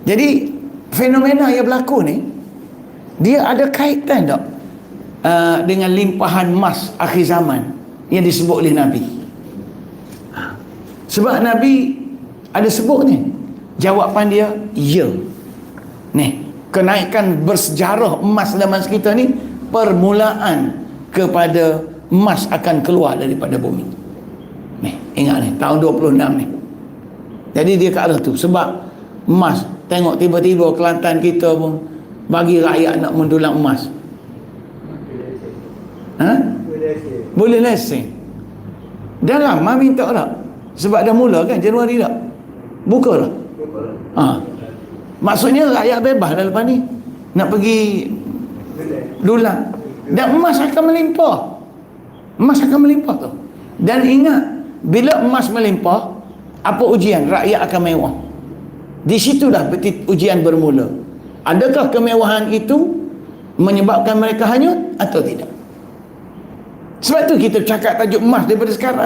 Jadi fenomena yang berlaku ni, dia ada kaitan tak dengan limpahan emas akhir zaman yang disebut oleh Nabi? Sebab Nabi ada sebut ni. Jawapan dia, ya. Ni, kenaikan bersejarah emas dalam masa kita ni, permulaan kepada emas akan keluar daripada bumi. Ni, ingat ni, tahun 26 ni. Jadi dia ke arah tu. Sebab emas, tengok tiba-tiba Kelantan kita pun bagi rakyat nak mendulang emas. Boleh lesen. Dah lama minta tak? Sebab dah mula kan Januari tak? Buka tak? Maksudnya rakyat bebas dah lepas ni nak pergi dulang. Dan emas akan melimpah. Emas akan melimpah tu. Dan ingat, bila emas melimpah, apa ujian? Rakyat akan mewah. Di situ dah ujian bermula. Adakah kemewahan itu menyebabkan mereka hanyut atau tidak? Sebab tu kita cakap tajuk emas daripada sekarang.